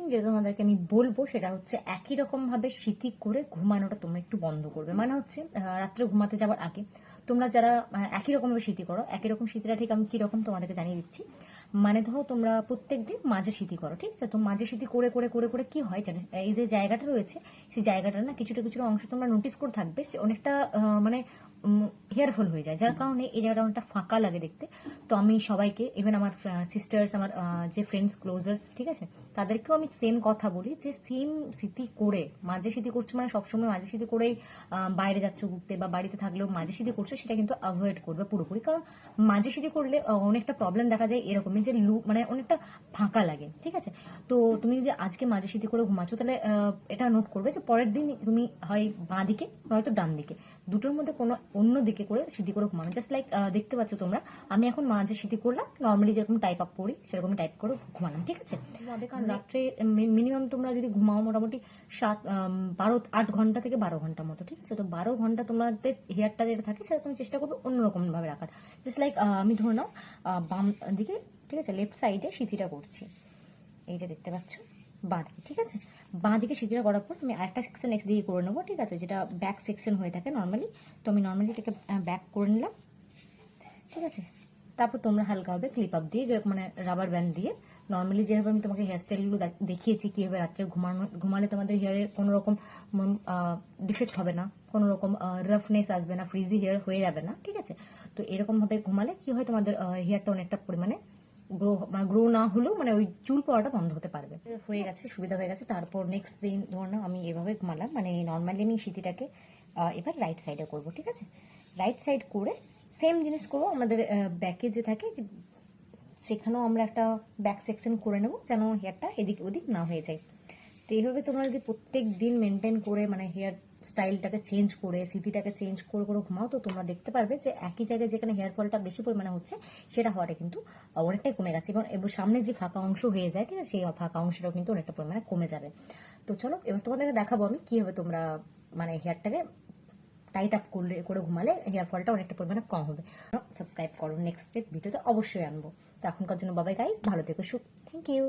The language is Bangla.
থিং যেটা তোমাদেরকে আমি বলবো সেটা হচ্ছে একই রকম ভাবে সিঁথি করে ঘুমানোটা তোমরা একটু বন্ধ করবে। মানে হচ্ছে রাত্রে ঘুমাতে যাওয়ার আগে তোমরা যারা একই রকম ভাবে সিঁথি করো, একই রকম সিঁথিটা ঠিক আমি কিরকম তোমাদেরকে জানিয়ে দিচ্ছি। মানে ধরো তোমরা প্রত্যেকদিন মাঝে সিঁথি করো, ঠিক আছে? তো মাঝে সিঁথি করে করে করে করে কি হয় জানিস, এই যে জায়গাটা রয়েছে সেই জায়গাটা না কিছুটা কিছুটা অংশ তোমরা নোটিস করে থাকবে সে অনেকটা মানে হেয়ারফল হয়ে যায়, যার কারণে এই জায়গাটা অনেকটা ফাঁকা লাগে দেখতে। তো আমি সবাইকে, ইভেন আমার সিস্টার্স, আমার যে ফ্রেন্ডস ক্লোজার্স, ঠিক আছে, তাদেরকেও আমি সেম কথা বলি যে সেম স্মৃতি করে মাঝে স্মৃতি করছো মানে সবসময় মাঝে স্মৃতি করেই বাইরে যাচ্ছ ঘুরতে বা বাড়িতে থাকলেও মাঝে স্মৃতি করছো, সেটা কিন্তু অ্যাভয়েড করবে পুরোপুরি। কারণ মাঝে স্মৃতি করলে অনেকটা প্রবলেম দেখা যায় এরকমই যে মানে অনেকটা ফাঁকা লাগে, ঠিক আছে? তো তুমি যদি আজকে মাঝে স্মৃতি করে ঘুমাচ্ছো তাহলে এটা নোট করবে যে পরের দিন তুমি হয় বাঁ দিকে নয়তো ডান দিকে, দুটোর মধ্যে কোনো অন্য দিকে করে স্মৃতি করে ঘুমানো। জাস্ট লাইক দেখতে পাচ্ছ তোমরা, আমি এখন মাঝে স্মৃতি করলাম, নর্মালি যেরকম টাইপ আপ করি সেরকম টাইপ করে ঘুমালাম, ঠিক আছে? কারণ রাত্রে মিনিমাম তোমরা যদি ঘুমাও মোটামুটি 8 ঘন্টা থেকে 12 ঘন্টা মতো, ঠিক আছে? তো 12 ঘন্টা তোমাদের হেয়ারটা যেটা থাকে সেটা তুমি চেষ্টা করবে অন্যরকম ভাবে রাখার। জাস্ট লাইক আমি ধরে নাও বাম দিকে, ঠিক আছে, লেফট সাইডে সিঁথিটা করছি, এই যে দেখতে পাচ্ছ বাঁ দিকে, ঠিক আছে? বাঁ দিকে সিঁথিটা করার পর আমি আরেকটা সেকশন নেক্সট দিকে করে নেবো, ঠিক আছে, যেটা ব্যাক সেকশন হয়ে থাকে নর্মালি। তো আমি নর্মালি এটাকে ব্যাক করে নিলাম, ঠিক আছে? তারপর তোমরা হালকাভাবে ক্লিপ আপ দিয়ে, যেরকম মানে রাবার ব্যান্ড দিয়ে নর্মালি যেভাবে আমি তোমাকে হেয়ার স্টাইলগুলো দেখিয়েছি কিভাবে রাত্রে ঘুমালে তোমাদের হেয়ারের কোনো রকম ডিফেক্ট হবে না, কোনো রকম রাফনেস আসবে না, ফ্রিজি হেয়ার হয়ে যাবে না, ঠিক আছে? তো এরকম ভাবে ঘুমালে কি হয়, তোমাদের হেয়ারটা অনেকটা পরিমাণে গ্রো না হলেও মানে ওই চুল পড়াটা বন্ধ হতে পারবে। হয়ে গেছে, সুবিধা হয়ে গেছে। তারপর নেক্সট দিন ধর না আমি এভাবে ঘুমালাম, মানে নর্মালি আমি সিঁথিটাকে এবার রাইট সাইডে করব, ঠিক আছে? রাইট সাইড করে সেম জিনিস করবো আমাদের ব্যাকে যে থাকে সেখানেও আমরা একটা ব্যাক সেকশন করে নেব যেন হেয়ারটা এদিক ওদিক না হয়ে যায়। তো এইভাবে তোমরা যদি প্রত্যেক দিন মেনটেন করে মানে হেয়ার স্টাইলটাকে চেঞ্জ করে সিঁথিটাকে চেঞ্জ করে করে ঘুমাও, তো তোমরা দেখতে পারবে যে একই জায়গায় যেখানে হেয়ার ফলটা বেশি পরিমাণে হচ্ছে সেটা হওয়াটা কিন্তু অনেকটাই কমে গেছে, এবং এবার সামনে যে ফাঁকা অংশ হয়ে যায়, ঠিক আছে, সেই ফাঁকা অংশটাও কিন্তু অনেকটা পরিমাণে কমে যাবে। তো চলো এবার তোমাদেরকে দেখাবো আমি কিভাবে তোমরা মানে হেয়ারটাকে টাইট আপ করে ঘুমালে হেয়ার ফলটা অনেকটা পরিমাণে কম হবে। সাবস্ক্রাইব করো, নেক্সট ভিডিওতে অবশ্যই আনবো। তো এখনকার জন্য বাবাই গাইস, ভালো থেকো, থ্যাংক ইউ।